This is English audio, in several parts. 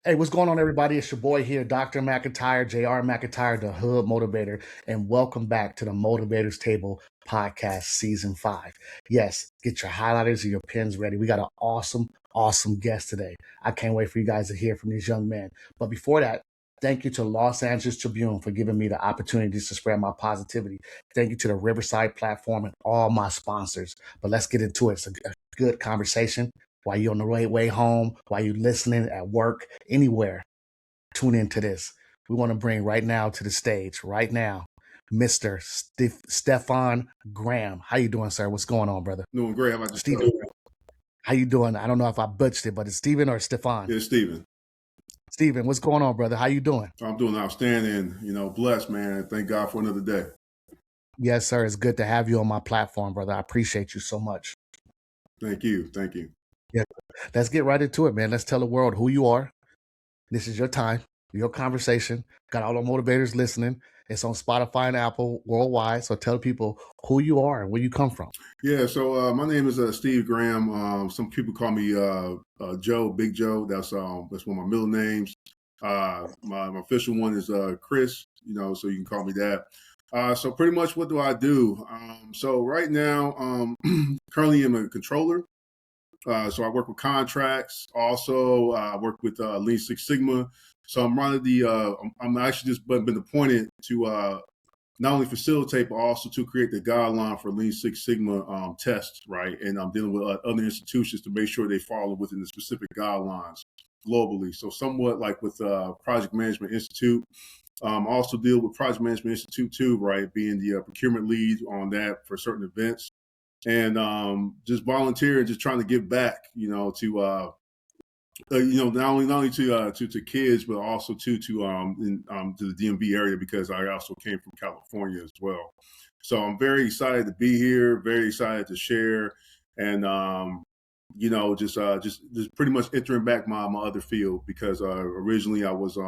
Hey, what's going on, everybody? It's your boy here, Dr. McIntyre, JR McIntyre, the Hood Motivator, and welcome back to the Motivators Table Podcast Season 5. Yes, get your highlighters and your pens ready. We got an awesome guest today. I can't wait for you guys to hear from these young men. But before that, thank you to Los Angeles Tribune for giving me the opportunity to spread my positivity. Thank you to the Riverside platform and all my sponsors. But let's get into it. It's a good conversation. While you're on the way home, while you're listening at work, anywhere, tune into this. We want to bring right now to the stage, right now, Mr. Stefan Graham. How you doing, sir? What's going on, brother? Doing great. How about yourself? Steven, how you doing? I don't know if I butchered it, but it's Steven or Stefan? Yeah, Steven. Steven, what's going on, brother? How you doing? I'm doing outstanding. Blessed, man. Thank God for another day. Yes, sir. It's good to have you on my platform, brother. I appreciate you so much. Thank you. Thank you. Yeah. Let's get right into it, man. Let's tell the world who you are. This is your time, your conversation. Got all the motivators listening. It's on Spotify and Apple worldwide. So tell people who you are and where you come from. Yeah, so my name is Steve Graham. Some people call me Joe, Big Joe. That's one of my middle names. My official one is Chris, so you can call me that. So pretty much what do I do? So right now, currently I'm a controller. So I work with contracts. Also, I work with Lean Six Sigma. So I'm running I'm actually just been appointed to not only facilitate, but also to create the guideline for Lean Six Sigma tests, right? And I'm dealing with other institutions to make sure they follow within the specific guidelines globally. So somewhat like with Project Management Institute. Also deal with Project Management Institute too, right? Being the procurement lead on that for certain events. And just volunteering, just trying to give back, to not only to kids, but also to the DMV area, because I also came from California as well. So I'm very excited to be here, very excited to share, and just pretty much entering back my other field, because originally I was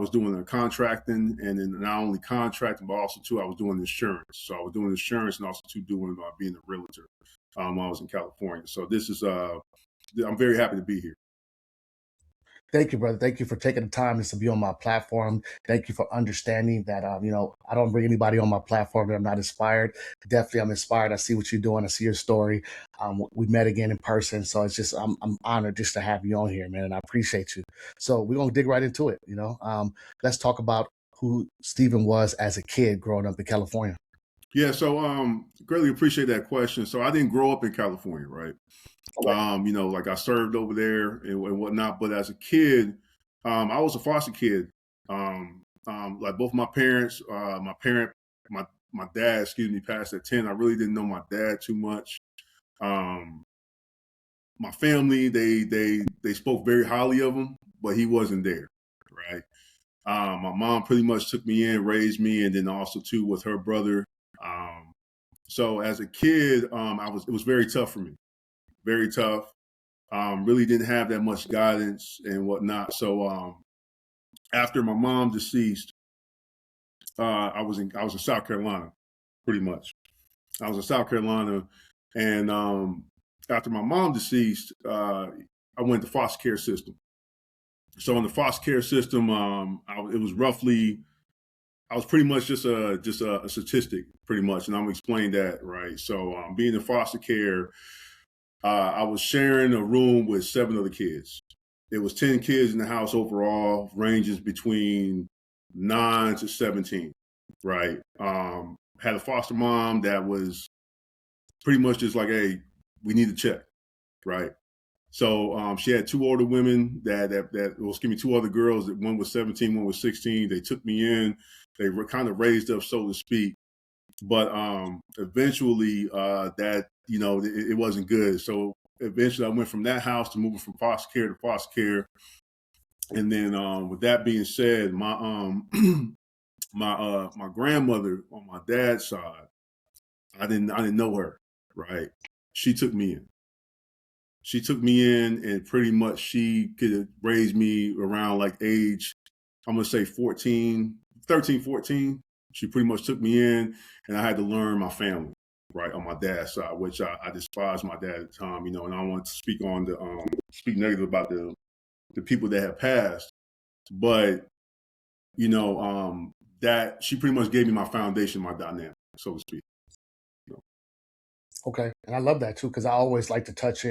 doing a contracting, and then not only contracting, but also too I was doing insurance. So I was doing insurance and also too doing being a realtor when I was in California. So this is I'm very happy to be here. Thank you, brother. Thank you for taking the time to be on my platform. Thank you for understanding that, I don't bring anybody on my platform that I'm not inspired. Definitely, I'm inspired. I see what you're doing. I see your story. We met again in person. So it's just, I'm honored just to have you on here, man. And I appreciate you. So we're going to dig right into it. Let's talk about who Steven was as a kid growing up in California. Yeah, so greatly appreciate that question. So I didn't grow up in California, right? Like I served over there and whatnot. But as a kid, I was a foster kid. Like both my parents, my dad, passed at 10. I really didn't know my dad too much. My family, they spoke very highly of him, but he wasn't there, right? My mom pretty much took me in, raised me, and then also too with her brother. So as a kid, it was very tough for me, very tough. Really didn't have that much guidance and whatnot. So after my mom deceased, I was in South Carolina, pretty much. I was in South Carolina, and after my mom deceased, I went to foster care system. So in the foster care system, it was roughly, I was pretty much just a statistic, pretty much, and I'm gonna explain that, right? So being in foster care, I was sharing a room with 7 other kids. There was 10 kids in the house overall, ranges between 9 to 17, right? Had a foster mom that was pretty much just like, hey, we need to check, right? So she had 2 older women that 2 other girls. That one was 17, one was 16. They took me in. They were kind of raised up, so to speak. But eventually, it wasn't good. So eventually, I went from that house to moving from foster care to foster care. And then, with that being said, my my grandmother on my dad's side, I didn't know her, right? She took me in. She took me in, and pretty much she could have raised me around like age, I'm going to say 13, 14. She pretty much took me in, and I had to learn my family, right, on my dad's side, which I despised my dad at the time, and I don't want to speak negative about the people that have passed, but that she pretty much gave me my foundation, my dynamic, so to speak. Okay, and I love that too because I always like to touch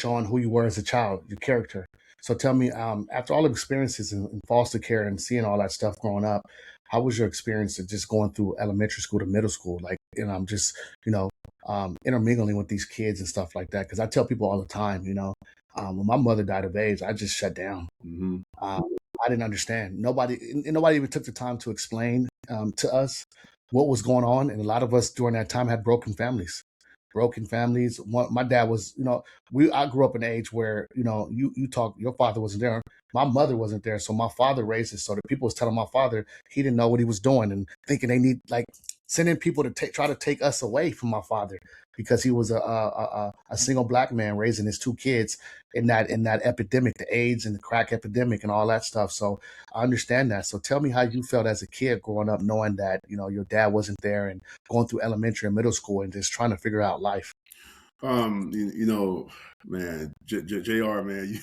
on who you were as a child, your character. So tell me, after all the experiences in foster care and seeing all that stuff growing up, how was your experience of just going through elementary school to middle school? Like, and I'm just intermingling with these kids and stuff like that. Because I tell people all the time, when my mother died of AIDS, I just shut down. Mm-hmm. I didn't understand. Nobody even took the time to explain to us what was going on, and a lot of us during that time had broken families. Broken families. My dad was, I grew up in an age where, you talk, your father wasn't there. My mother wasn't there. So my father raised us. So the people was telling my father he didn't know what he was doing and thinking they need like sending people to try to take us away from my father because he was a single black man raising his two kids in that epidemic, the AIDS and the crack epidemic and all that stuff. So I understand that. So tell me how you felt as a kid growing up, knowing that, your dad wasn't there and going through elementary and middle school and just trying to figure out life. Man, JR, man,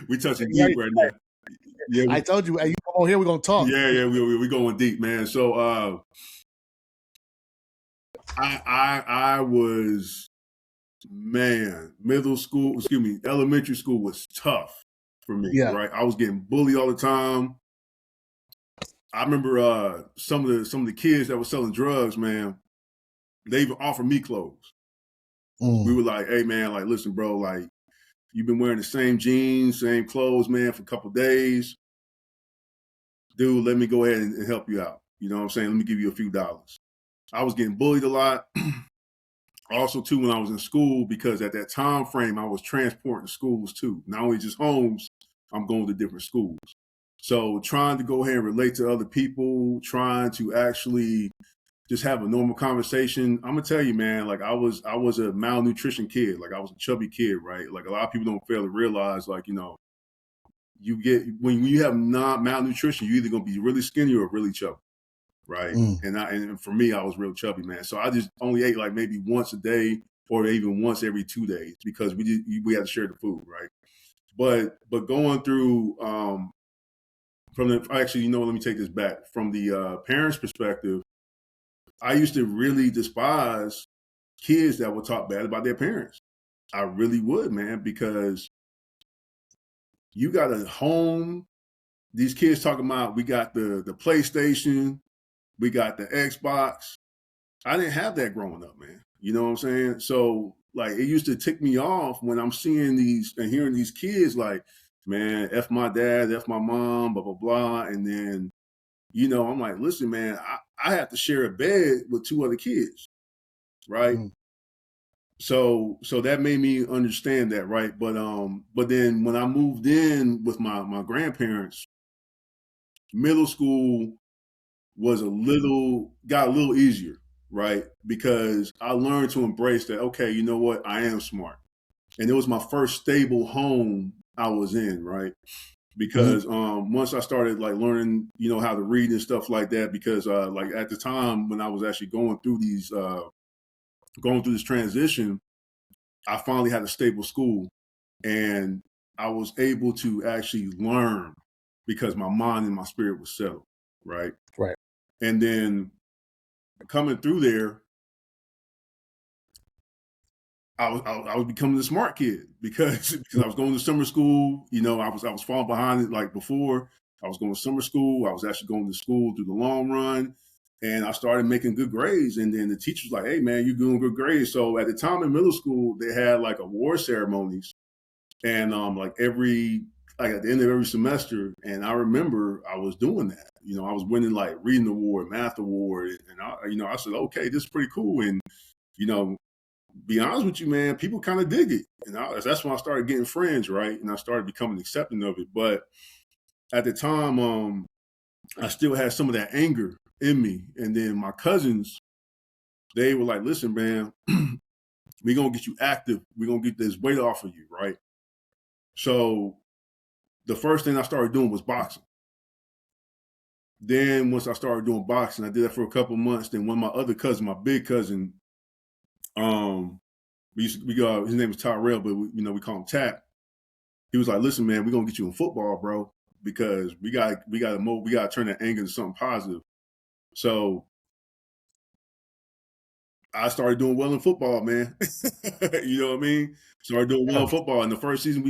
we touching Yeah, deep right now. Yeah, I told you, hey, you come on here, we're gonna talk. Yeah, we going deep, man. So I was, man, elementary school was tough for me, Yeah. right? I was getting bullied all the time. I remember some of the kids that were selling drugs, man, they even offered me clothes. We were like, hey man, like, listen, bro, like, you've been wearing the same jeans, same clothes, man, for a couple of days. Dude, let me go ahead and help you out. You know what I'm saying? Let me give you a few dollars. I was getting bullied a lot. Also, too, when I was in school, because at that time frame, I was transporting schools too. Not only just homes, I'm going to different schools. So trying to go ahead and relate to other people, trying to actually just have a normal conversation. I'm gonna tell you, man, like I was a malnutrition kid. Like I was a chubby kid, right? Like a lot of people don't fail to realize, like, you get, when you have malnutrition, you're either gonna be really skinny or really chubby, right? And for me, I was real chubby, man. So I just only ate like maybe once a day or even once every 2 days because we had to share the food, right? But going through let me take this back. From the parents' perspective, I used to really despise kids that would talk bad about their parents. I really would, man, because you got a home. These kids talking about we got the PlayStation, we got the Xbox. I didn't have that growing up, man. You know what I'm saying? So like it used to tick me off when I'm seeing these and hearing these kids like, man, F my dad, F my mom, blah, blah, blah. And then, I'm like, listen, man, I have to share a bed with 2 other kids, right? So that made me understand that, right? But then when I moved in with my grandparents, middle school got a little easier, right? Because I learned to embrace that, okay, you know what? I am smart. And it was my first stable home I was in, right? Because once I started like learning, how to read and stuff like that, because like at the time when I was actually going through this transition, I finally had a stable school and I was able to actually learn because my mind and my spirit was settled, right? Right. And then coming through there, I was becoming the smart kid because I was going to summer school. I was falling behind it like before. I was going to summer school. I was actually going to school through the long run, and I started making good grades. And then the teacher was like, "Hey, man, you're doing good grades." So at the time in middle school, they had like award ceremonies, and like at the end of every semester. And I remember I was doing that. I was winning like reading award, math award, and I said, "Okay, this is pretty cool." And be honest with you, man, people kind of dig it. And that's when I started getting friends, right? And I started becoming accepting of it. But at the time, I still had some of that anger in me. And then my cousins, they were like, listen, man, we're going to get you active. We're going to get this weight off of you, right? So the first thing I started doing was boxing. Then once I started doing boxing, I did that for a couple of months. Then one of my other cousins, my big cousin, his name was Tyrell, but we call him Tap. he was like, listen, man, we're gonna get you in football, bro, because we gotta turn that anger into something positive. So I started doing well in football, man. You know what I mean? Started doing well in football. And the first season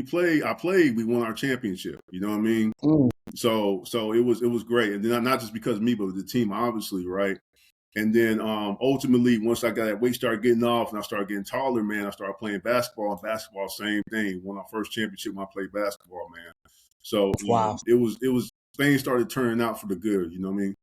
I played, we won our championship. You know what I mean? So it was great. And then not just because of me, but the team, obviously, right? And then ultimately, once I got that weight started getting off and I started getting taller, man, I started playing basketball. And basketball, same thing. Won our first championship when I played basketball, man. So Wow. it was things started turning out for the good. You know what I mean?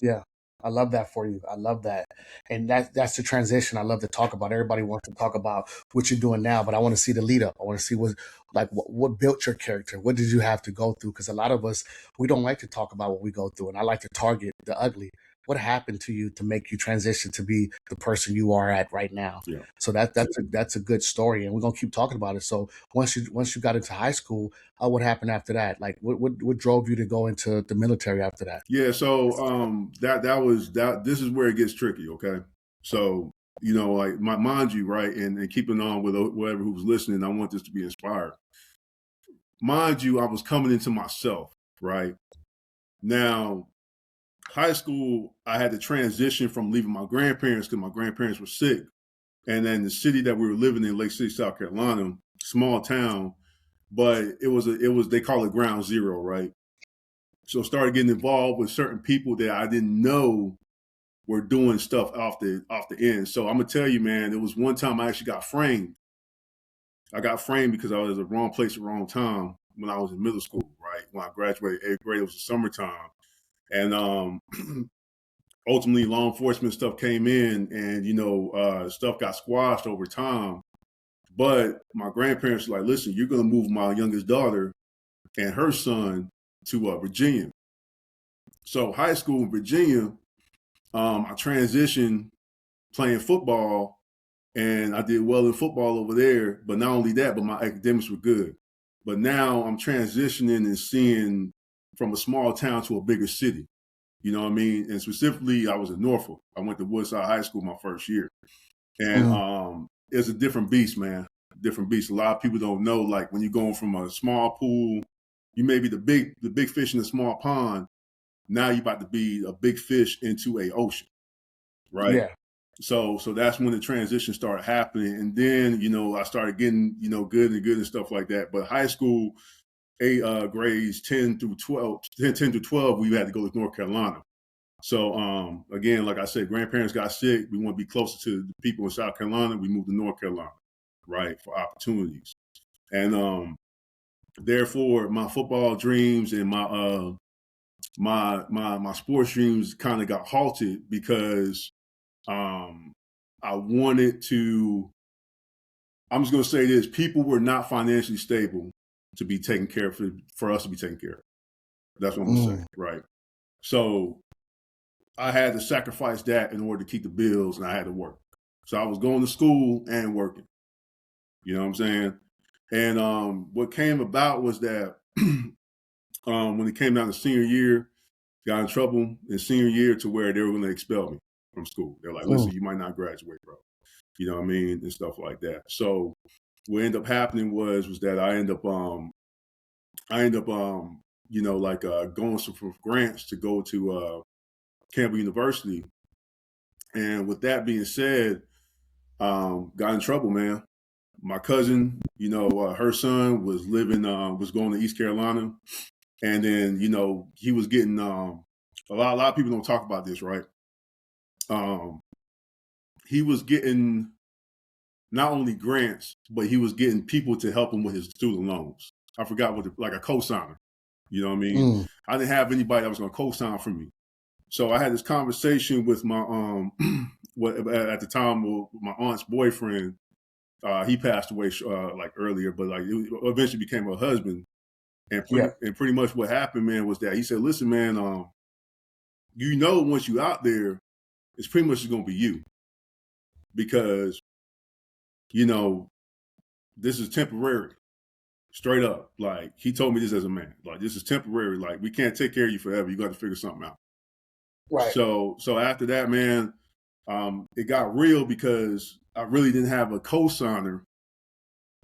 Yeah. I love that for you. I love that. And that's the transition I love to talk about. Everybody wants to talk about what you're doing now, but I want to see the lead up. I want to see what built your character. What did you have to go through? Because a lot of us, we don't like to talk about what we go through. And I like to target the ugly. What happened to you to make you transition to be the person you are at right now? Yeah. So that's a good story, and we're gonna keep talking about it. So once you got into high school, what happened after that? Like what drove you to go into the military after that? Yeah, so this is where it gets tricky, okay? So, like mind you, right, and keeping on with whoever who's listening, I want this to be inspired. Mind you, I was coming into myself, right? Now, high school, I had to transition from leaving my grandparents because my grandparents were sick. And then the city that we were living in, Lake City, South Carolina, small town, but it was they call it ground zero, right? So started getting involved with certain people that I didn't know were doing stuff off the end. So I'm gonna tell you, man, there was one time I actually got framed. I got framed because I was at the wrong place at the wrong time when I was in middle school, right? When I graduated 8th grade, it was the summertime. And ultimately law enforcement stuff came in and stuff got squashed over time. But my grandparents were like, listen, you're gonna move my youngest daughter and her son to Virginia. So high school in Virginia, I transitioned playing football, and I did well in football over there. But not only that, but my academics were good. But now I'm transitioning and seeing from a small town to a bigger city. You know what I mean? And specifically, I was in Norfolk. I went to Woodside High School my first year. And it's a different beast, man. Different beast. A lot of people don't know, like when you're going from a small pool, you may be the big fish in a small pond. Now you're about to be a big fish into a ocean, right? Yeah. So that's when the transition started happening. And then, I started getting, good and stuff like that. But high school, grades 10 through 12, we had to go to North Carolina. So again, like I said, grandparents got sick. We want to be closer to the people in South Carolina. We moved to North Carolina, right, for opportunities. And therefore, my football dreams and my sports dreams kind of got halted because I wanted to. I'm just going to say this: people were not financially stable to be taken care of, for us to be taken care of. That's what I'm going to say, right? So I had to sacrifice that in order to keep the bills, and I had to work. So I was going to school and working. You know what I'm saying? And what came about was that when it came down to senior year, got in trouble in senior year to where they were going to expel me from school. They're like, listen, you might not graduate, bro. You know what I mean? And stuff like that. So what ended up happening was that I ended up going for grants to go to Campbell University. And with that being said, got in trouble, man. My cousin, her son was was going to East Carolina. And then, he was getting, a lot of people don't talk about this, right? He was getting not only grants, but he was getting people to help him with his student loans. I forgot like a cosigner. You know what I mean? I didn't have anybody that was going to co-sign for me. So I had this conversation with my at the time my aunt's boyfriend. He passed away like earlier, but like it eventually became her husband. And pretty much what happened, man, was that he said, "Listen, man, once you out there, it's pretty much going to be you because this is temporary." Straight up, like he told me this as a man, like this is temporary. Like we can't take care of you forever. You got to figure something out. Right. So after that, man, it got real because I really didn't have a co-signer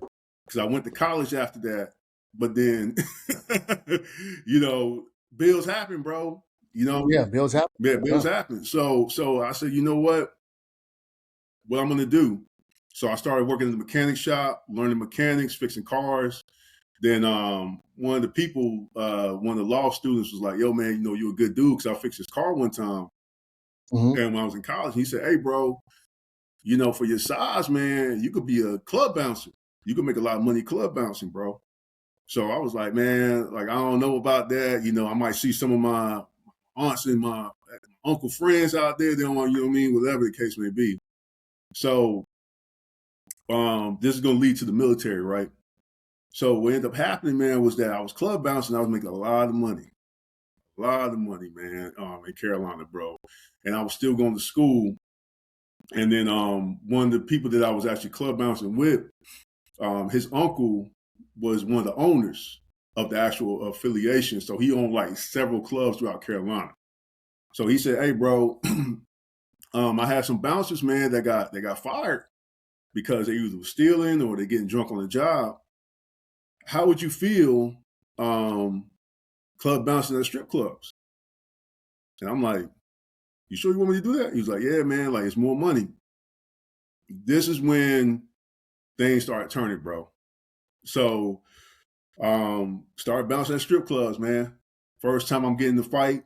because I went to college after that. But then, you know, bills happen, bro. You know, Yeah, bills happen. yeah, bills happen. So I said, you know what I'm going to do. So I started working in the mechanic shop, learning mechanics, fixing cars. Then one of the people, one of the law students was like, yo, man, you know, you're a good dude, because I fixed his car one time. Mm-hmm. And when I was in college, he said, hey, bro, you know, for your size, man, you could be a club bouncer. You could make a lot of money club bouncing, bro. So I was like, man, like, I don't know about that. You know, I might see some of my aunts and my uncle friends out there. They don't want, you know what I mean? Whatever the case may be. So this is going to lead to the military, right? So what ended up happening, man, was that I was club bouncing. I was making a lot of money, man, in Carolina, bro. And I was still going to school. And then one of the people that I was actually club bouncing with, his uncle was one of the owners of the actual affiliation. So he owned like several clubs throughout Carolina. So he said, hey, bro, I had some bouncers, man, that got fired because they either were stealing or they're getting drunk on the job. How would you feel club bouncing at strip clubs? And I'm like, you sure you want me to do that? He was like, yeah, man, like, it's more money. This is when things started turning, bro. So started bouncing at strip clubs, man. First time I'm getting the fight,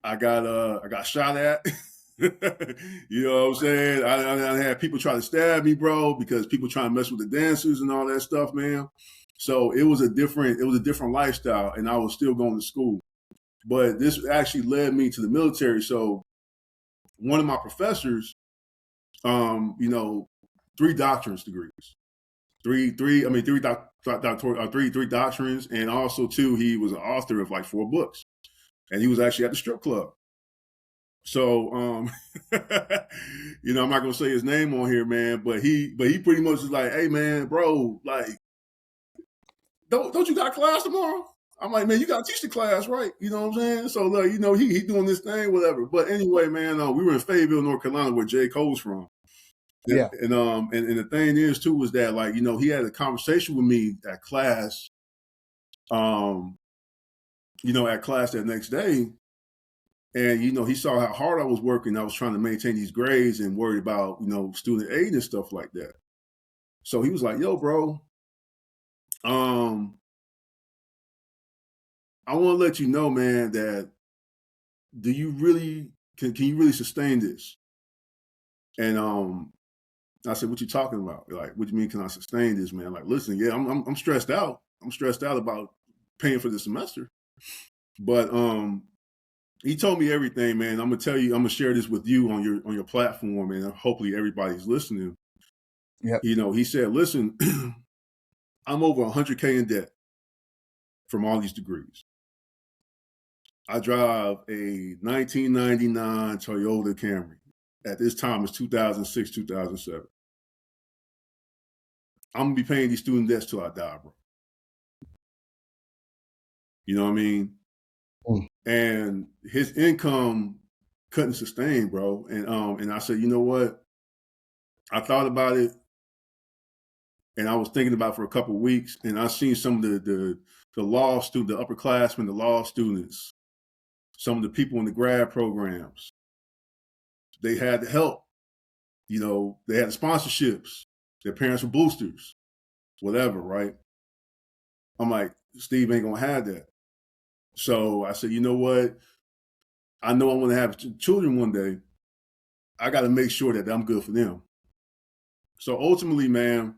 I got shot at. You know what I'm saying? I had people try to stab me, bro, because people trying to mess with the dancers and all that stuff, man. So it was a different lifestyle, and I was still going to school. But this actually led me to the military. So one of my professors, you know, 3 doctorate degrees, three doctrines, and also 2, he was an author of like 4 books, and he was actually at the strip club. So, you know, I'm not gonna say his name on here, man, but he pretty much was like, hey, man, bro, like, don't you got class tomorrow? I'm like, man, you got to teach the class, right? You know what I'm saying? So, like, you know, he doing this thing, whatever. But anyway, man, we were in Fayetteville, North Carolina, where J. Cole's from. Yeah. And the thing is, too, was that, like, you know, he had a conversation with me at class, you know, at class that next day. And, you know, he saw how hard I was working. I was trying to maintain these grades and worried about, you know, student aid and stuff like that. So he was like, yo, bro, I want to let you know, man, that do you really, can you really sustain this? And I said, what you talking about? Like, what do you mean, can I sustain this, man? Like, listen, yeah, I'm stressed out. I'm stressed out about paying for the semester. But he told me everything, man. I'm gonna share this with you on your platform, and hopefully everybody's listening. Yep. You know, he said, listen, I'm over 100K in debt from all these degrees. I drive a 1999 Toyota Camry. At this time, it's 2006, 2007. I'm gonna be paying these student debts till I die, bro. You know what I mean? Mm. And his income couldn't sustain, bro. And I said, you know what? I thought about it, and I was thinking about it for a couple of weeks, and I seen some of the law student, the upperclassmen, the law students, some of the people in the grad programs. They had the help. You know, they had the sponsorships. Their parents were boosters, whatever, right? I'm like, Steve ain't gonna have that. So I said, you know what? I know I want to have children one day. I got to make sure that I'm good for them. So ultimately, man,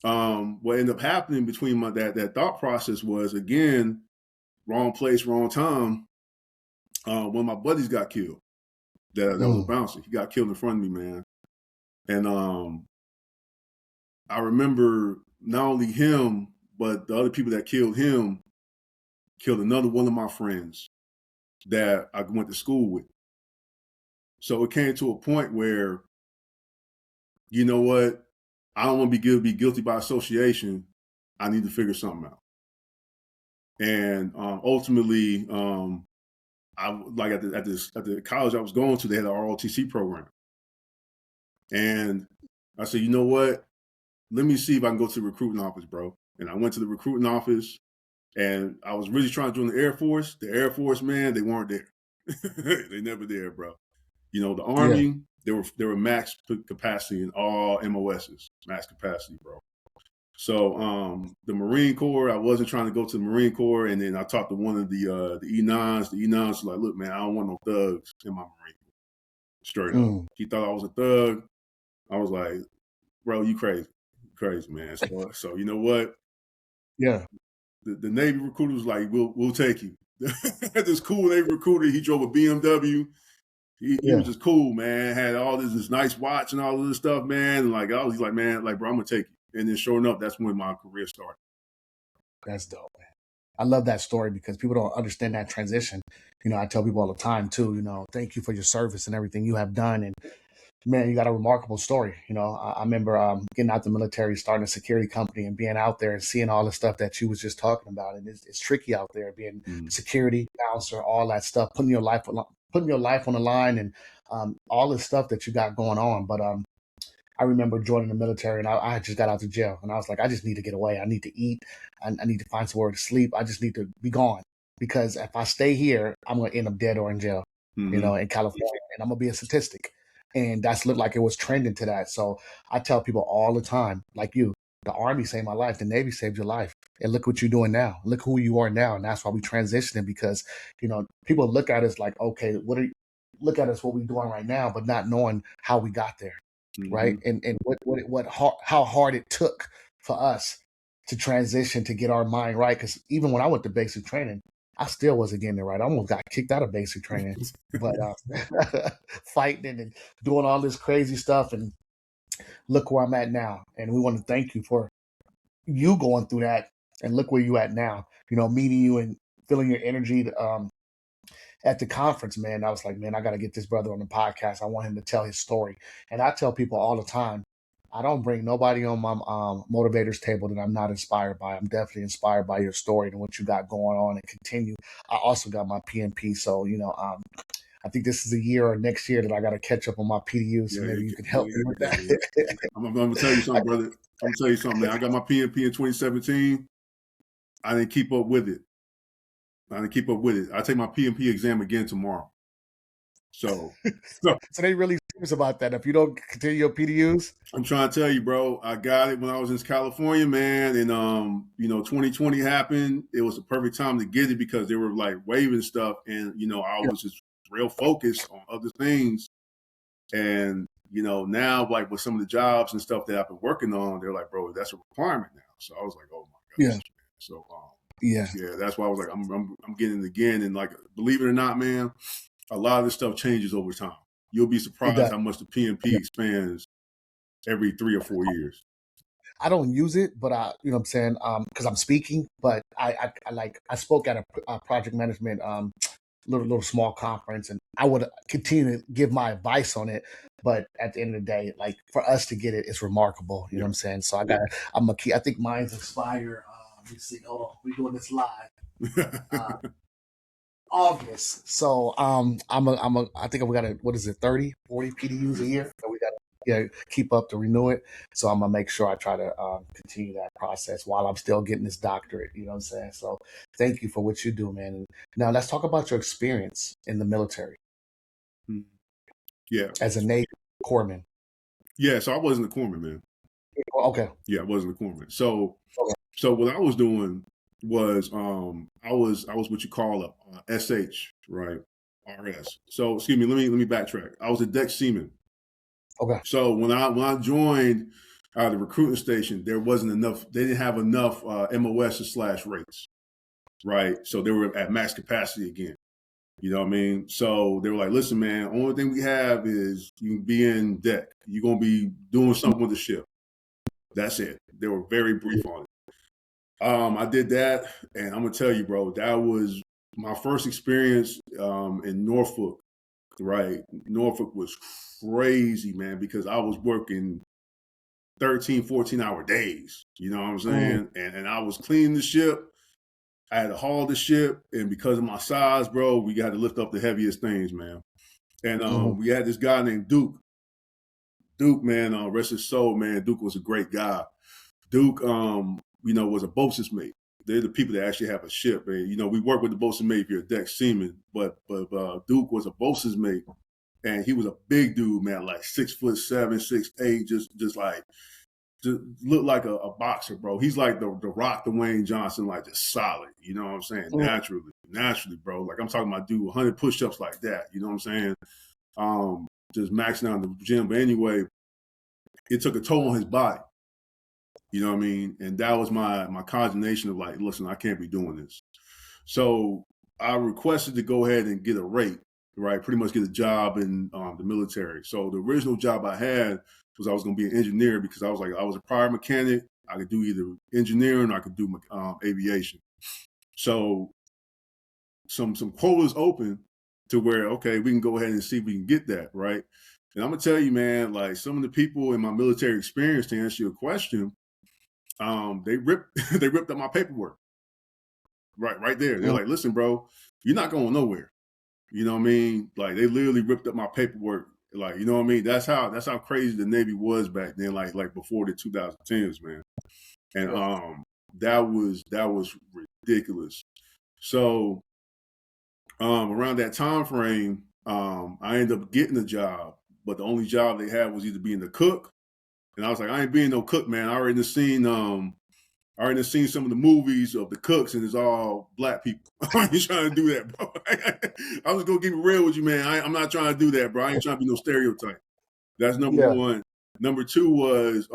what ended up happening between that thought process was, again, wrong place, wrong time. One of my buddies got killed. That was a bouncer. He got killed in front of me, man. And I remember not only him, but the other people that killed him killed another one of my friends that I went to school with. So it came to a point where, you know what? I don't want to be guilty by association. I need to figure something out. And ultimately, I like at the college I was going to, they had an ROTC program. And I said, you know what? Let me see if I can go to the recruiting office, bro. And I went to the recruiting office, and I was really trying to join the Air Force. The Air Force, man, they weren't there. They never there, bro. You know, the Yeah. Army, they were max capacity in all MOSs, max capacity, bro. So the Marine Corps, I wasn't trying to go to the Marine Corps, and then I talked to one of the E9s. The E9s was like, "Look, man, I don't want no thugs in my Marine Corps." Straight up, he thought I was a thug. I was like, "Bro, you crazy, man." So you know what? Yeah. The Navy recruiter was like, "We'll take you." This cool Navy recruiter, he drove a BMW. He was just cool, man. Had all this nice watch and all of this stuff, man. And like he's like, man, like, bro, I'm gonna take you. And then sure enough, that's when my career started. That's dope, man. I love that story because people don't understand that transition. You know, I tell people all the time too, you know, thank you for your service and everything you have done. And man, you got a remarkable story. You know, I remember getting out the military, starting a security company, and being out there and seeing all the stuff that you was just talking about. And it's tricky out there, being security, bouncer, all that stuff, putting your life on the line, and all the stuff that you got going on. But I remember joining the military, and I just got out of jail, and I was like, I just need to get away. I need to eat. I need to find somewhere to sleep. I just need to be gone, because if I stay here, I'm going to end up dead or in jail, you know, in California, and I'm going to be a statistic. And that's looked like it was trending to that. So I tell people all the time, like you, the Army saved my life, the Navy saved your life, and look what you're doing now. Look who you are now, and that's why we transitioning, because you know people look at us like, okay, look at us what we're doing right now, but not knowing how we got there, right? And how hard it took for us to transition to get our mind right. Because even when I went to basic training, I still wasn't getting it right. I almost got kicked out of basic training, but fighting and doing all this crazy stuff, and look where I'm at now. And we want to thank you for you going through that, and look where you at now. You know, meeting you and feeling your energy at the conference, man. I was like, man, I got to get this brother on the podcast. I want him to tell his story. And I tell people all the time, I don't bring nobody on my motivators table that I'm not inspired by. I'm definitely inspired by your story and what you got going on, and continue. I also got my PMP, so you know, I think this is a year or next year that I got to catch up on my PDU. So maybe you could help me with that. I'm gonna tell you something, brother. I'm gonna tell you something, man. I got my PMP in 2017. I didn't keep up with it. I take my PMP exam again tomorrow. So they really serious about that. If you don't continue your PDUs, I'm trying to tell you, bro. I got it when I was in California, man, and you know, 2020 happened. It was the perfect time to get it because they were like waiving stuff, and you know, I was just real focused on other things. And you know, now like with some of the jobs and stuff that I've been working on, they're like, bro, that's a requirement now. So I was like, oh my gosh. So yeah, that's why I was like, I'm getting it again. And like, believe it or not, man, a lot of this stuff changes over time. You'll be surprised how much the PMP expands every 3 or 4 years. I don't use it, but you know what I'm saying, because I'm speaking, but I spoke at a project management little small conference, and I would continue to give my advice on it. But at the end of the day, like for us to get it, it's remarkable. You know what I'm saying? So I'm gonna keep. I think mine's expire. Let me see. Hold on, we're doing this live. August. So I think we got what is it, 30, 40 PDUs a year that we got to keep up to renew it. So I'm gonna make sure I try to continue that process while I'm still getting this doctorate. You know what I'm saying? So thank you for what you do, man. And now let's talk about your experience in the military. Yeah. As a Navy corpsman. Yeah, so I wasn't a corpsman, man. Okay. Yeah, I wasn't a corpsman. So what I was doing was I was what you call a SH, right? RS. So excuse me, let me backtrack. I was a deck seaman. Okay. So when I joined the recruiting station, there wasn't enough. They didn't have enough MOS/ rates, right? So they were at max capacity again. You know what I mean? So they were like, listen, man, only thing we have is you can be in deck. You're going to be doing something with the ship. That's it. They were very brief on it. I did that, and I'm going to tell you, bro, that was my first experience in Norfolk, right? Norfolk was crazy, man, because I was working 13, 14-hour days. You know what I'm saying? And I was cleaning the ship. I had to haul the ship, and because of my size, bro, we got to lift up the heaviest things, man. And we had this guy named Duke. Duke, man, rest his soul, man. Duke was a great guy. Duke was a boatswain's mate. They're the people that actually have a ship. And, we work with the boatswain mate if you're a deck seaman, but Duke was a boatswain's mate. And he was a big dude, man, like 6'7", 6'8", just looked like a boxer, bro. He's like the Rock Dwayne Johnson, like just solid. You know what I'm saying? Naturally, bro. Like I'm talking about dude, 100 push-ups like that. You know what I'm saying? Just maxing out the gym. But anyway, it took a toll on his body. You know what I mean? And that was my condemnation of like, listen, I can't be doing this. So I requested to go ahead and get a rate, right? Pretty much get a job in the military. So the original job I had was I was going to be an engineer because I was a prior mechanic. I could do either engineering or I could do aviation. So some quotas open to where, okay, we can go ahead and see if we can get that, right? And I'm going to tell you, man, like some of the people in my military experience, to answer your question, they ripped up my paperwork. Right there. They're like, listen, bro, you're not going nowhere. You know what I mean? Like they literally ripped up my paperwork. Like, you know what I mean? That's how crazy the Navy was back then, like before the 2010s, man. And that was ridiculous. So around that time frame, I ended up getting a job, but the only job they had was either being the cook. And I was like, I ain't being no cook, man. I already seen some of the movies of the cooks, and it's all black people. I ain't trying to do that, bro. I was gonna keep it real with you, man. I'm not trying to do that, bro. I ain't trying to be no stereotype. That's number one. Number two was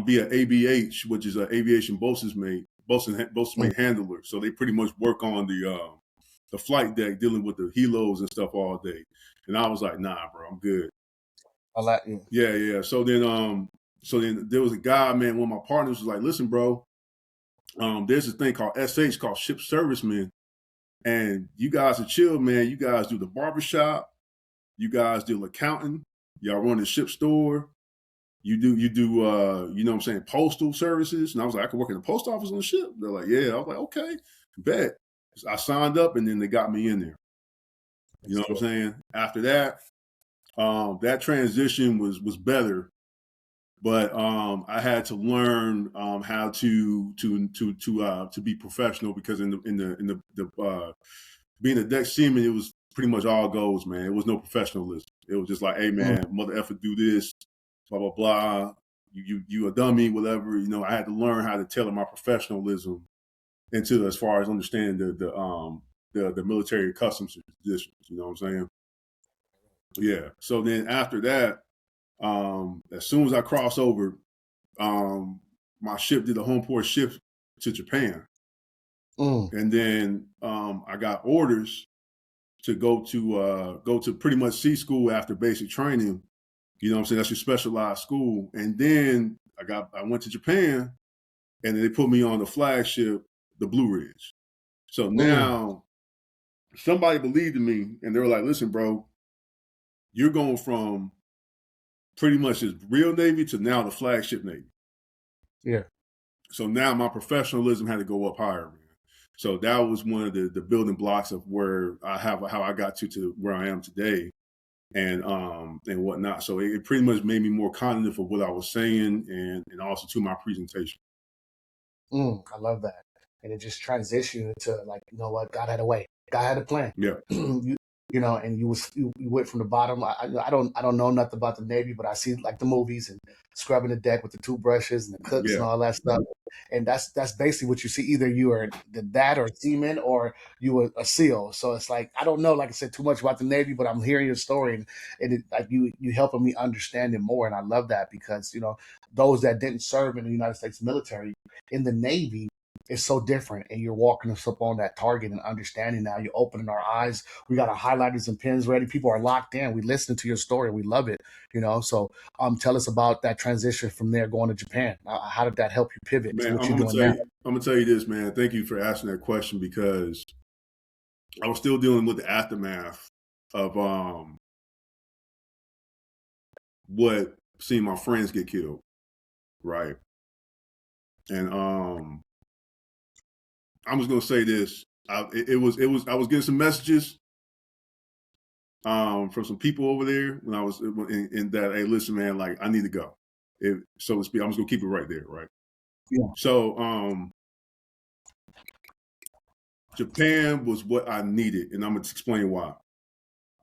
be an ABH, which is an aviation boatswain's mate handler. So they pretty much work on the flight deck, dealing with the helos and stuff all day. And I was like, nah, bro, I'm good. I like you. Yeah. So then there was a guy, man, one of my partners was like, listen, bro, there's this thing called SH, called Ship Servicemen. And you guys are chill, man. You guys do the barbershop. You guys do accounting. Y'all run the ship store. You do, you know what I'm saying, postal services. And I was like, I could work in the post office on the ship. They're like, yeah. I was like, okay, bet. I signed up and then they got me in there. You know what I'm saying? After that, that transition was better. But I had to learn how to be professional, because in the being a deck seaman, it was pretty much all goes, man. It was no professionalism. It was just like, hey, man, mother effer, do this, blah blah blah. You a dummy, whatever. You know, I had to learn how to tailor my professionalism into, as far as understanding the military customs traditions. You know what I'm saying? Yeah. So then after that, as soon as I crossed over, my ship did a home port shift to Japan. And then I got orders to go to pretty much sea school after basic training. You know what I'm saying? That's your specialized school. And then I went to Japan, and they put me on the flagship, the Blue Ridge. So now somebody believed in me, and they were like, listen, bro, you're going from pretty much this real Navy to now the flagship Navy. Yeah. So now my professionalism had to go up higher, man. So that was one of the building blocks of where how I got to where I am today, and whatnot. So it pretty much made me more cognitive of what I was saying, and also to my presentation. I love that. And it just transitioned into, like, you know what, God had a way. God had a plan. Yeah. You know, and you went from the bottom. I don't know nothing about the Navy, but I see like the movies and scrubbing the deck with the toothbrushes and the cooks and all that stuff. And that's basically what you see. Either you are that or a seaman, or you were a SEAL. So it's like, I don't know, like I said, too much about the Navy, but I'm hearing your story, and it, like you helping me understand it more. And I love that, because, you know, those that didn't serve in the United States military, in the Navy, it's so different, and you're walking us up on that target and understanding. Now you're opening our eyes. We got our highlighters and pens ready. People are locked in. We listen to your story. We love it, you know. So tell us about that transition from there going to Japan. How did that help you pivot to what you're doing now? I'm gonna tell you this, man. Thank you for asking that question, because I was still dealing with the aftermath of what seeing my friends get killed, right? And I'm just gonna say this. I was getting some messages from some people over there when I was in that, hey, listen, man, like I need to go. So to speak, I'm just gonna keep it right there, right? Yeah. So Japan was what I needed, and I'm gonna explain why.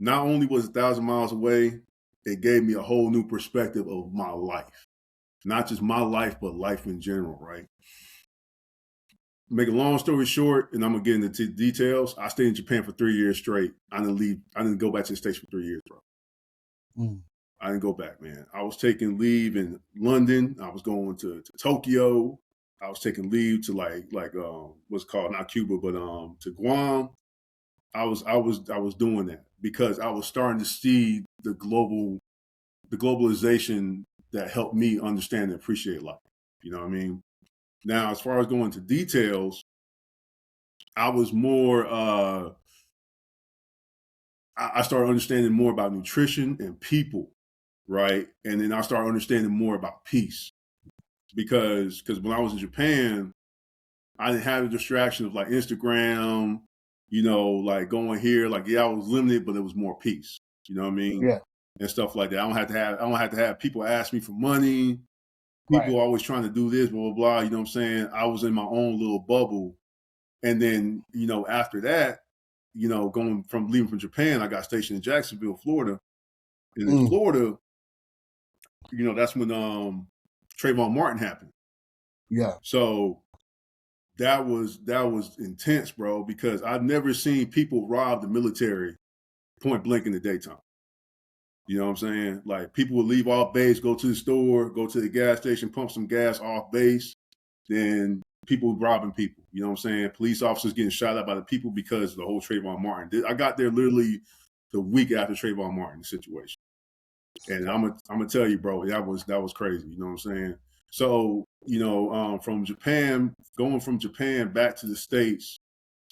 Not only was it 1,000 miles away, it gave me a whole new perspective of my life. Not just my life, but life in general, right? Make a long story short, and I'm gonna get into details. I stayed in Japan for 3 years straight. I didn't leave. I didn't go back to the States for 3 years, bro. Mm. I didn't go back, man. I was taking leave in London. I was going to Tokyo. I was taking leave to like what's called not Cuba, but to Guam. I was doing that because I was starting to see the globalization that helped me understand and appreciate life. You know what I mean? Now, as far as going into details, I was more I started understanding more about nutrition and people, right? And then I started understanding more about peace because when I was in Japan, I didn't have the distraction of like Instagram, like going here, like yeah, I was limited, but it was more peace. You know what I mean? Yeah. And stuff like that. I don't have to have people ask me for money. Right. People always trying to do this, blah, blah, blah. You know what I'm saying? I was in my own little bubble. And then, after that, leaving from Japan, I got stationed in Jacksonville, Florida. And in Mm. Florida, that's when Trayvon Martin happened. Yeah. So that was intense, bro, because I've never seen people rob the military point blank in the daytime. You know what I'm saying? Like people would leave off base, go to the store, go to the gas station, pump some gas off base. Then people robbing people. You know what I'm saying? Police officers getting shot at by the people because of the whole Trayvon Martin. I got there literally the week after Trayvon Martin situation. And I'm gonna tell you, bro, that was crazy. You know what I'm saying? So, from Japan, going from Japan back to the States,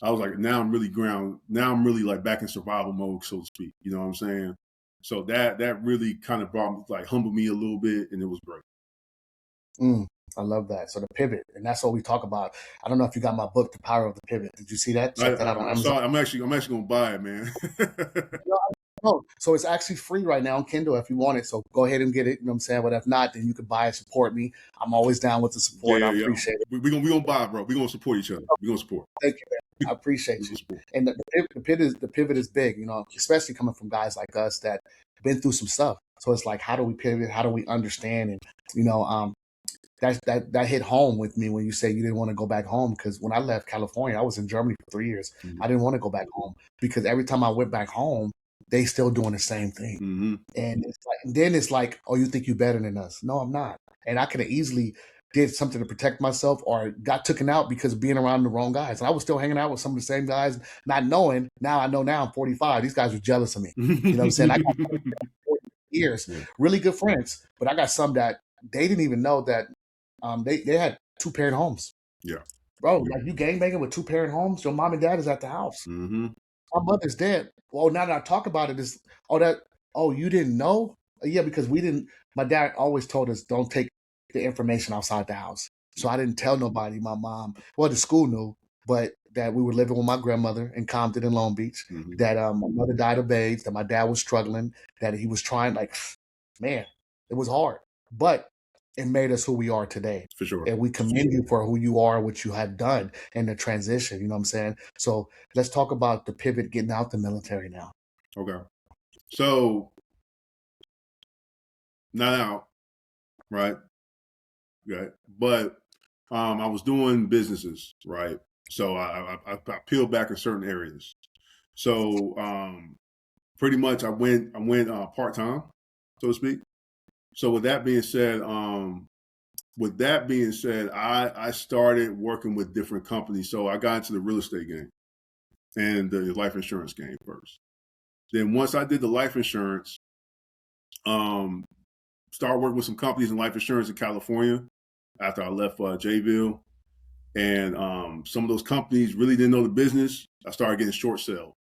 I was like, now I'm really like back in survival mode, so to speak. You know what I'm saying? So that really kind of brought me, like, humbled me a little bit, and it was great. Mm. I love that. So the pivot, and that's what we talk about. I don't know if you got my book, The Power of the Pivot. Did you see that? Check that out on I Amazon. saw it. I'm actually gonna buy it, man. No, so it's actually free right now on Kindle if you want it. So go ahead and get it. You know what I'm saying? But if not, then you can buy it, support me. I'm always down with the support. I Yeah. appreciate it. We gonna buy, bro. We gonna support each other. We gonna support. Thank you, man. I appreciate you. Support. And the pivot is big, especially coming from guys like us that been through some stuff. So it's like, how do we pivot? How do we understand? And that hit home with me when you say you didn't want to go back home, because when I left California, I was in Germany for 3 years. Mm-hmm. I didn't want to go back home because every time I went back home, they still doing the same thing. Mm-hmm. And it's like, oh, you think you better than us? No, I'm not. And I could have easily did something to protect myself or got taken out because of being around the wrong guys. And I was still hanging out with some of the same guys, not knowing. Now I know now I'm 45. These guys were jealous of me. You know what I'm saying? I got 40 years, really good friends, but I got some that they didn't even know that they had 2-parent homes. Yeah. Bro, like you gangbanging with 2-parent homes, your mom and dad is at the house. Mm-hmm. My mother's dead. Well, now that I talk about it, you didn't know? Yeah, because my dad always told us don't take the information outside the house. So I didn't tell nobody, my mom, the school knew, but that we were living with my grandmother in Compton and Long Beach, Mm-hmm. that my mother died of AIDS, that my dad was struggling, that he was trying, like, man, it was hard. But it made us who we are today. For sure. And we commend you for who you are, what you have done, and the transition. You know what I'm saying? So let's talk about the pivot, getting out the military now. Okay. So not out, right? Right. But I was doing businesses, right? So I peeled back in certain areas. So pretty much I went part time, so to speak. So with that being said, I started working with different companies. So I got into the real estate game and the life insurance game first. Then once I did the life insurance, started working with some companies in life insurance in California after I left Jayville. And some of those companies really didn't know the business. I started getting short sale,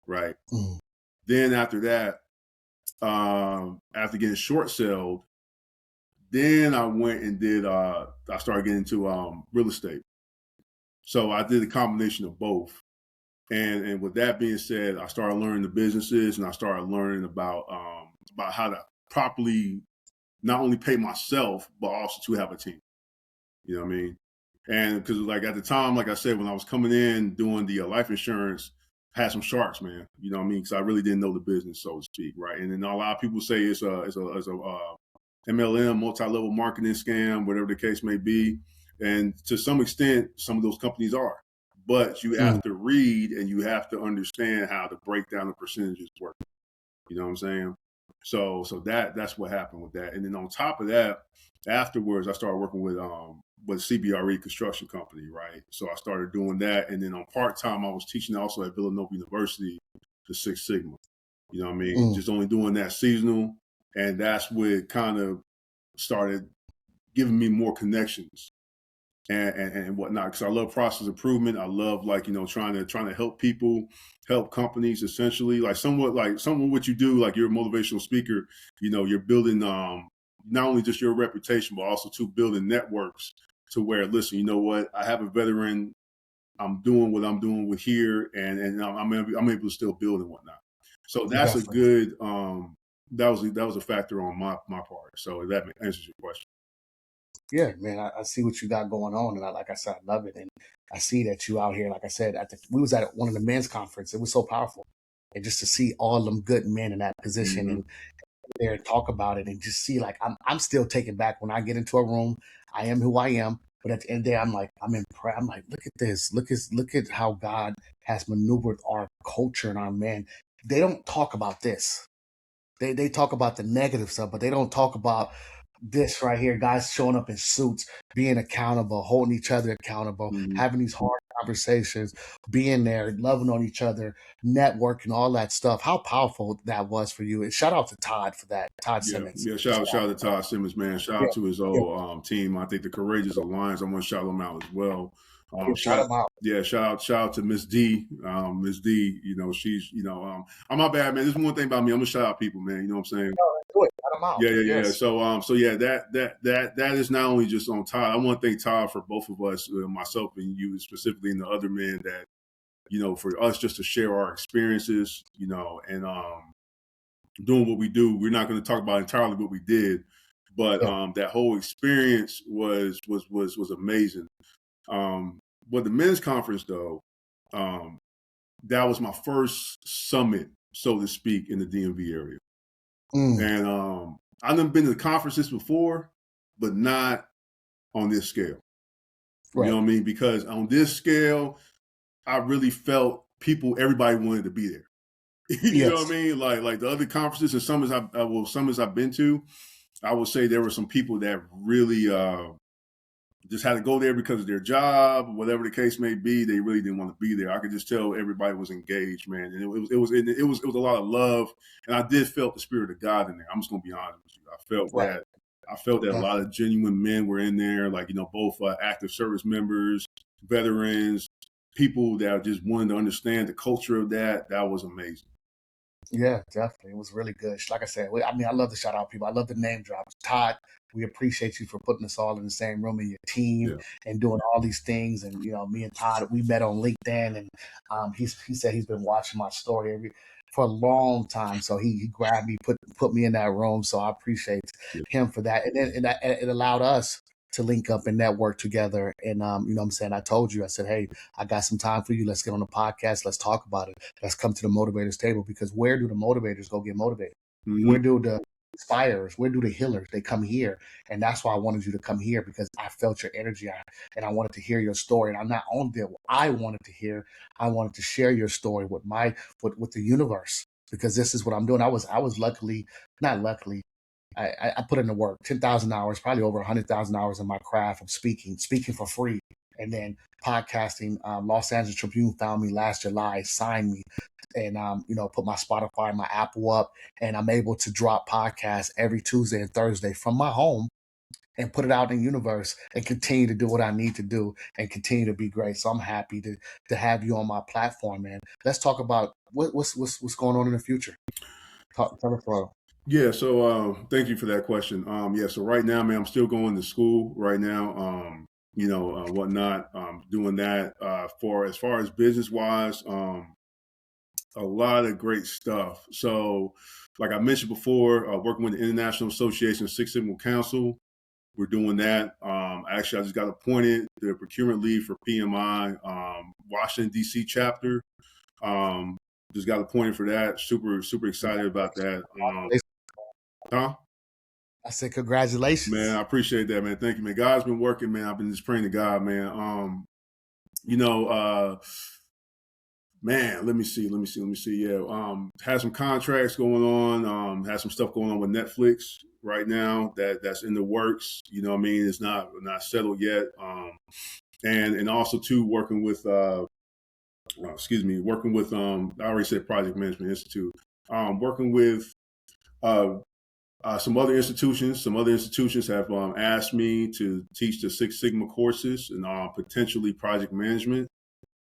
right? Mm. Then after that, after getting short sold, then I went and I started getting into real estate. So I did a combination of both. And with that being said, I started learning the businesses, and I started learning about how to properly not only pay myself, but also to have a team. You know what I mean? And because like at the time, like I said, when I was coming in doing the life insurance, I had some sharks, man. You know what I mean? Because I really didn't know the business, so to speak, right? And then a lot of people say it's a MLM, multi-level marketing scam, whatever the case may be. And to some extent, some of those companies are. But you have to read and you have to understand how to break down the percentages work. You know what I'm saying? So that's what happened with that. And then on top of that, afterwards, I started working with CBRE construction company, right? So I started doing that, and then on part time, I was teaching also at Villanova University, the Six Sigma. You know what I mean? Just only doing that seasonal, and that's what kind of started giving me more connections and whatnot. Because I love process improvement. I love trying to help people, help companies, essentially somewhat what you do. Like you're a motivational speaker. You're building not only just your reputation, but also to building networks to where, listen, you know what? I have a veteran. I'm doing what I'm doing with here, and I'm able to still build and whatnot. So that's a good. That was a factor on my part. So that answers your question. Yeah, man, I see what you got going on, and like I said, I love it, and I see that you out here. Like I said, we was at one of the men's conference. It was so powerful, and just to see all them good men in that position and there and talk about it, and just see like I'm still taken back when I get into a room. I am who I am, but at the end of the day, I'm impressed. I'm like, look at this, look at how God has maneuvered our culture and our men. They don't talk about this. They talk about the negative stuff, but they don't talk about this right here. Guys showing up in suits, being accountable, holding each other accountable, having these hard conversations, being there, loving on each other, networking, all that stuff. How powerful that was for you. And shout out to Todd for that. Todd Simmons. Yeah. Shout out to Todd Simmons, man. Shout Yeah, out to his yeah, whole team. I think the Courageous Alliance. I want to shout them out as well. yeah, shout him out. Shout out to Miss D. Miss D, she's, I'm my bad, man. This is one thing about me. I'm gonna shout out people, man. You know what I'm saying? Do it. Shout him out. Yeah. Yes. So yeah, that is not only just on Todd. I want to thank Todd for both of us, myself and you specifically, and the other men that, for us just to share our experiences, and doing what we do. We're not going to talk about entirely what we did, but that whole experience was amazing. But the men's conference, though, that was my first summit, so to speak, in the DMV area. And I've been to conferences before, but not on this scale. Right. You know what I mean? Because on this scale, I really felt everybody wanted to be there. You know what I mean? Like the other conferences and summits I've been to, I would say there were some people that really just had to go there because of their job, whatever the case may be. They really didn't want to be there. I could just tell everybody was engaged, man, and it was a lot of love, and I did felt the spirit of God in there. I'm just gonna be honest with you. I felt that a lot of genuine men were in there, like both active service members, veterans, people that just wanted to understand the culture of that. That was amazing. Yeah, definitely. It was really good. Like I said, I love to shout out people. I love the name drops. Todd, we appreciate you for putting us all in the same room in your team and doing all these things. And me and Todd, we met on LinkedIn, and he said he's been watching my story for a long time. So he grabbed me, put me in that room. So I appreciate him for that. And then it allowed us to link up and network together. And what I'm saying, I told you, I said, hey, I got some time for you. Let's get on the podcast. Let's talk about it. Let's come to the motivators table, because where do the motivators go get motivated? Where do the inspirers, where do the healers? They come here. And that's why I wanted you to come here, because I felt your energy and I wanted to hear your story. And I'm not only did what I wanted to hear, I wanted to share your story with with the universe, because this is what I'm doing. I was not luckily, I put in the work, 10,000 hours, probably over 100,000 hours in my craft of speaking for free. And then podcasting. Los Angeles Tribune found me last July, signed me, and put my Spotify, my Apple up, and I'm able to drop podcasts every Tuesday and Thursday from my home and put it out in the universe and continue to do what I need to do and continue to be great. So I'm happy to have you on my platform, man. Let's talk about what's going on in the future. Tell us about. Yeah, so thank you for that question. So right now, man, I'm still going to school right now. Whatnot. Doing that for as far as business wise, a lot of great stuff. So, like I mentioned before, working with the International Association of Six Sigma Council, we're doing that. Actually, I just got appointed the procurement lead for PMI, Washington, D.C. chapter. Just got appointed for that. Super, super excited about that. Huh? I said, congratulations. Man, I appreciate that, man. Thank you, man. God's been working, man. I've been just praying to God, man. Man, let me see. Yeah. Had some contracts going on. Had some stuff going on with Netflix right now that's in the works. You know what I mean? It's not settled yet. And also too working with I already said Project Management Institute. Working with some other institutions. Some other institutions have asked me to teach the Six Sigma courses and potentially project management.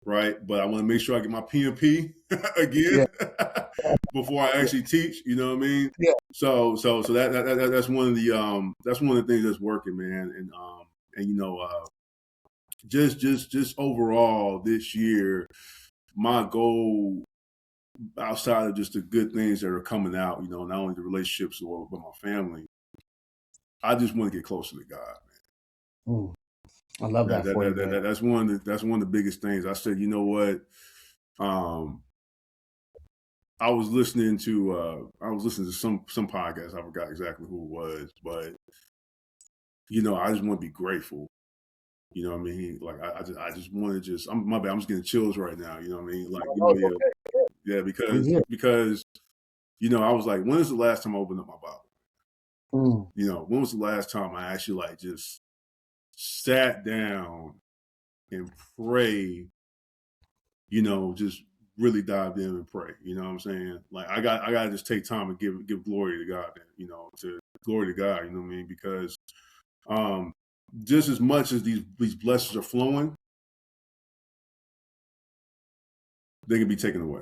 Right, but I want to make sure I get my PMP again before I actually teach. You know what I mean? Yeah. So that's one of the things that's working, man. And just overall this year, my goal outside of just the good things that are coming out, not only the relationships with my family, I just want to get closer to God, man. I love that for you, man. That's one of the biggest things. I said, you know what? I was listening to some podcast. I forgot exactly who it was, but I just want to be grateful. You know what I mean? Like I just want to I'm just getting chills right now. You know what I mean? Like yeah, because I was like, when is the last time I opened up my Bible? When was the last time I actually like just sat down and pray? Just really dived in and pray. You know what I'm saying? Like I got to just take time and give glory to God. To glory to God. You know what I mean? Because just as much as these blessings are flowing, they can be taken away.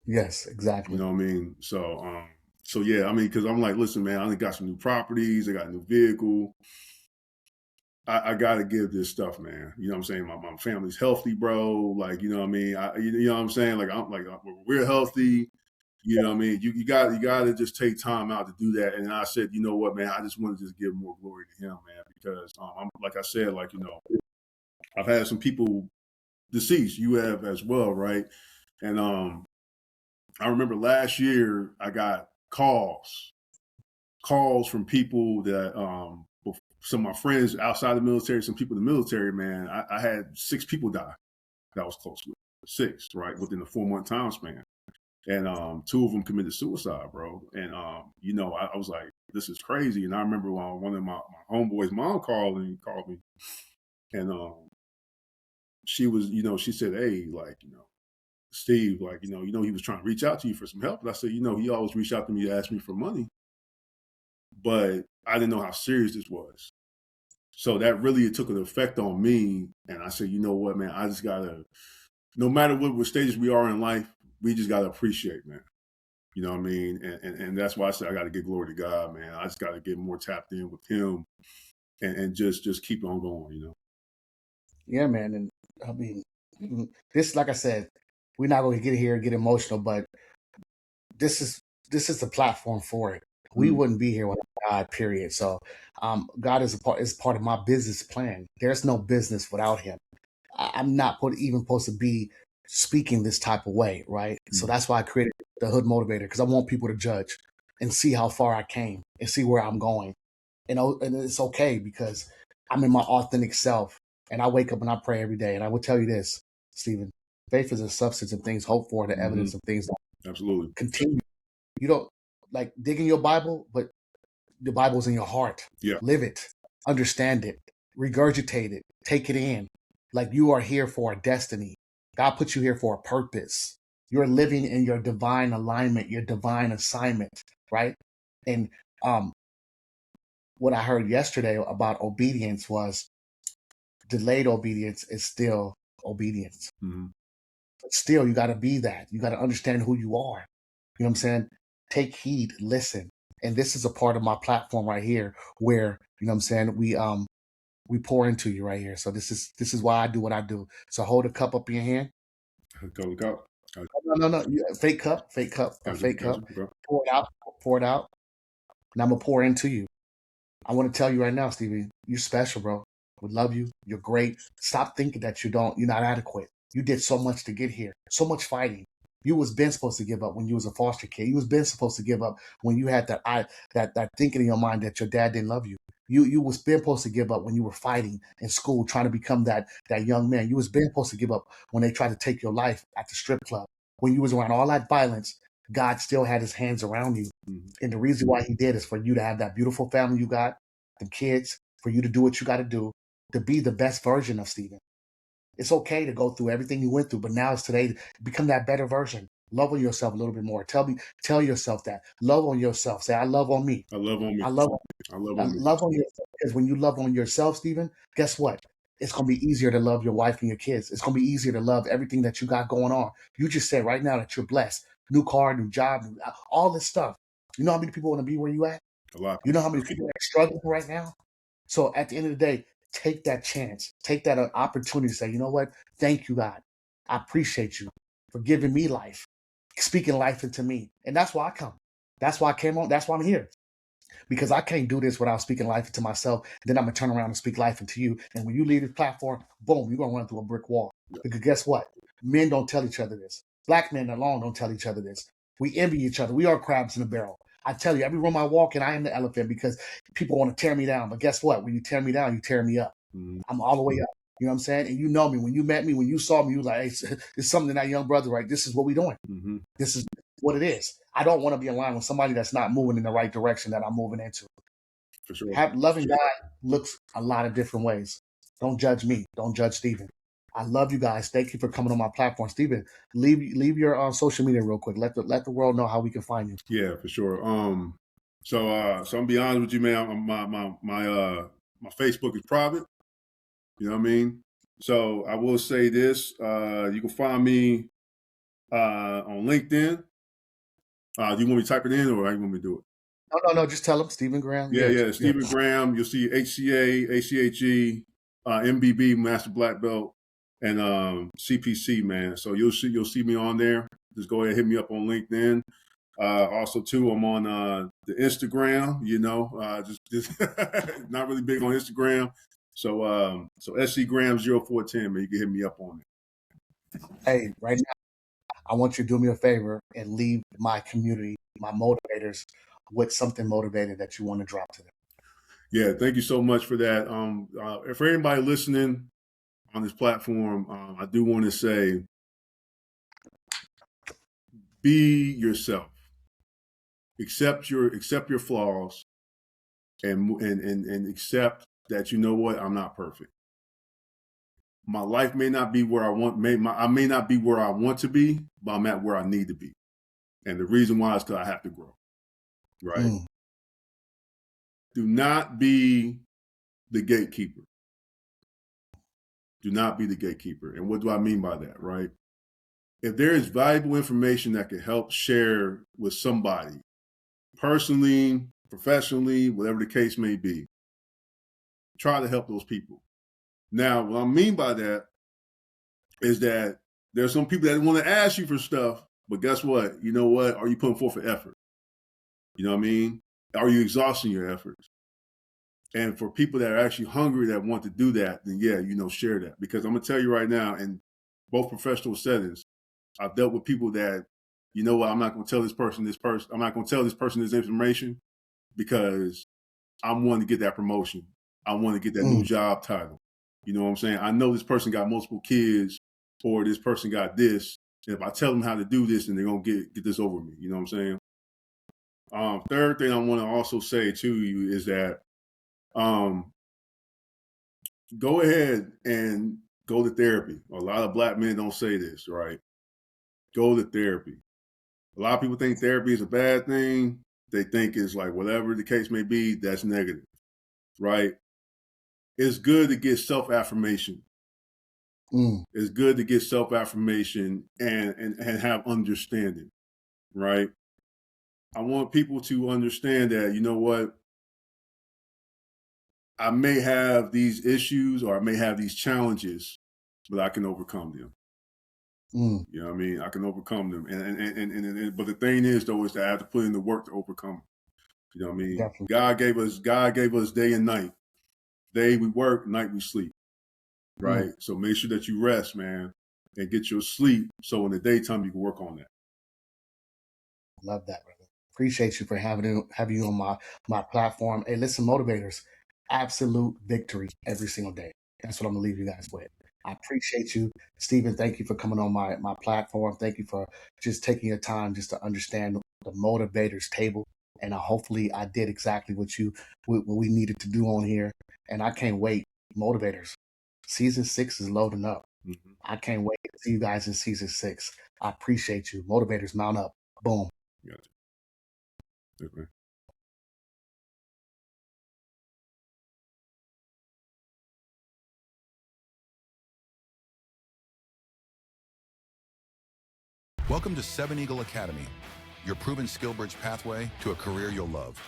Yes, exactly. You know what I mean? So yeah, I mean, because I'm like, listen, man, I got some new properties, I got a new vehicle. I got to give this stuff, man. You know what I'm saying? My family's healthy, bro. Like, you know what I mean? You know what I'm saying? Like, we're healthy. You know what I mean? You got to just take time out to do that. And I said, you know what, man? I just want to just give more glory to him, man, because I'm like I said, like, I've had some people deceased. You have as well, right? And I remember last year I got calls from people that some of my friends outside the military, some people in the military, man. I had 6 people die that I was close with. 6, right, within a 4-month time span. And 2 of them committed suicide, bro. And I was like, this is crazy. And I remember one of my homeboys' mom called me, and she was, she said, hey, like, Steve, like, he was trying to reach out to you for some help. And I said, he always reached out to me to ask me for money, but I didn't know how serious this was. So that really took an effect on me. And I said, you know what, man, I just gotta, no matter what stages we are in life, we just gotta appreciate, man. You know what I mean? And that's why I said I gotta give glory to God, man. I just gotta get more tapped in with him and just keep on going, Yeah, man. And I mean, this, like I said, we're not going to get here and get emotional, but this is the platform for it. We wouldn't be here without God, period. So God is part of my business plan. There's no business without him. I'm not even supposed to be speaking this type of way, right? So that's why I created the Hood Motivator, because I want people to judge and see how far I came and see where I'm going. And it's okay because I'm in my authentic self, and I wake up and I pray every day. And I will tell you this, Stephen, faith is a substance of things hoped for, the evidence of things that absolutely continue. You don't like digging your Bible, but the Bible's in your heart. Yeah. Live it, understand it, regurgitate it, take it in. Like you are here for a destiny. God put you here for a purpose. You're living in your divine alignment, your divine assignment, right? And what I heard yesterday about obedience was delayed obedience is still obedience. But still, you got to be that. You got to understand who you are. You know what I'm saying? Take heed, listen. And this is a part of my platform right here where, you know what I'm saying, we pour into you right here. So this is why I do what I do. So hold a cup up in your hand. Cup. No. Fake cup. Gotcha. Pour it out. And I'm gonna pour into you. I want to tell you right now, Stevie, you're special, bro. We love you. You're great. Stop thinking that you're not adequate. You did so much to get here, so much fighting. You was been supposed to give up when you was a foster kid. You was been supposed to give up when you had that thinking in your mind that your dad didn't love you. You was been supposed to give up when you were fighting in school, trying to become that young man. You was been supposed to give up when they tried to take your life at the strip club. When you was around all that violence, God still had his hands around you. Mm-hmm. And the reason why he did is for you to have that beautiful family you got, the kids, for you to do what you got to do, to be the best version of Stephen. It's okay to go through everything you went through, but now it's today to become that better version. Love on yourself a little bit more. Tell yourself that. Love on yourself. Say, I love on me. I love on me. I love I love I on me. love on yourself. Because when you love on yourself, Stephen, guess what? It's gonna be easier to love your wife and your kids. It's gonna be easier to love everything that you got going on. You just said right now that you're blessed. New car, new job, all this stuff. You know how many people want to be where you at? A lot. You know how many people are struggling right now? So at the end of the day, take that chance, take that opportunity to say, you know what? Thank you, God. I appreciate you for giving me life, speaking life into me. And that's why I come. That's why I came on. That's why I'm here. Because I can't do this without speaking life into myself. Then I'm going to turn around and speak life into you. And when you leave this platform, boom, you're going to run through a brick wall. Yeah. Because guess what? Men don't tell each other this. Black men alone don't tell each other this. We envy each other. We are crabs in a barrel. I tell you, every room I walk in, I am the elephant because people want to tear me down. But guess what? When you tear me down, you tear me up. Mm-hmm. I'm all the way up. You know what I'm saying? And you know me. When you met me, when you saw me, you was like, hey, it's something that young brother, right? This is what we're doing. Mm-hmm. This is what it is. I don't want to be aligned with somebody that's not moving in the right direction that I'm moving into. For sure. Loving God looks a lot of different ways. Don't judge me. Don't judge Stephen. I love you guys. Thank you for coming on my platform. Stephen, leave your social media real quick. Let the world know how we can find you. Yeah, for sure. So I'm gonna be honest with you, man. My Facebook is private. You know what I mean? So I will say this: you can find me on LinkedIn. Do you want me to type it in, or how you want me to do it? No. Just tell them Stephen Graham. Yeah. Stephen Graham. You'll see HCA, ACHE, MBB, Master Black Belt, and CPC, man. So you'll see me on there. Just go ahead and hit me up on LinkedIn. Also, too, I'm on the Instagram. You know, just not really big on Instagram. So SC Graham 0410, man. You can hit me up on it. Hey, right now, I want you to do me a favor and leave my community, my motivators, with something motivated that you want to drop to them. Yeah, thank you so much for that. For anybody listening on this platform, I do want to say, be yourself. Accept your flaws, and accept that, you know what, I'm not perfect. My life may not be where I may not be where I want to be, but I'm at where I need to be. And the reason why is because I have to grow. Right? Do not be the gatekeeper. Do not be the gatekeeper. And what do I mean by that, right? If there is valuable information that can help share with somebody, personally, professionally, whatever the case may be, try to help those people. Now, what I mean by that is that there's some people that want to ask you for stuff, but guess what? You know what? Are you putting forth an effort? You know what I mean? Are you exhausting your efforts? And for people that are actually hungry that want to do that, then yeah, share that. Because I'm going to tell you right now, in both professional settings, I've dealt with people that, you know what, I'm not going to tell this person, I'm not going to tell this person this information because I want to get that promotion. I want to get that new job title. You know what I'm saying? I know this person got multiple kids, or this person got this. And if I tell them how to do this, then they're going to get this over me. You know what I'm saying? Third thing I want to also say to you is that go ahead and go to therapy. A lot of Black men don't say this, right? Go to therapy. A lot of people think therapy is a bad thing. They think it's like, whatever the case may be, that's negative, right? It's good to get self-affirmation. It's good to get self-affirmation and have understanding, right? I want people to understand that, you know what, I may have these issues or I may have these challenges, but I can overcome them. You know what I mean? I can overcome them. But the thing is, though, is that I have to put in the work to overcome them. You know what I mean? Definitely. God gave us day and night. Day we work, night we sleep. Right? So make sure that you rest, man, and get your sleep so in the daytime you can work on that. Love that, brother. Appreciate you for having you on my platform. Hey, listen, motivators, absolute victory every single day. That's what I'm gonna leave you guys with. I appreciate you, Stephen. Thank you for coming on my platform. Thank you for just taking your time just to understand the motivators table. And hopefully I did exactly what we needed to do on here. And I can't wait. Motivators, season 6 is loading up. Mm-hmm. I can't wait to see you guys in season 6. I appreciate you. Motivators, mount up. Boom. Gotcha. Okay. Welcome to Seven Eagle Academy, your proven SkillBridge pathway to a career you'll love.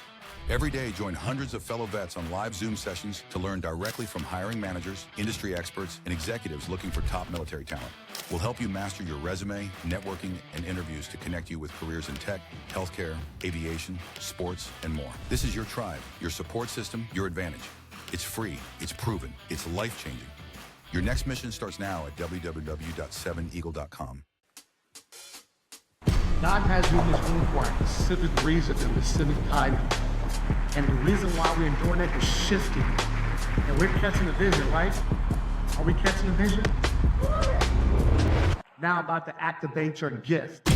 Every day, join hundreds of fellow vets on live Zoom sessions to learn directly from hiring managers, industry experts, and executives looking for top military talent. We'll help you master your resume, networking, and interviews to connect you with careers in tech, healthcare, aviation, sports, and more. This is your tribe, your support system, your advantage. It's free, it's proven, it's life-changing. Your next mission starts now at www.7eagle.com. God has you in this room for a specific reason and a specific time. And the reason why we're doing that is shifting. And we're catching the vision, right? Are we catching the vision? Now I'm about to activate your gift.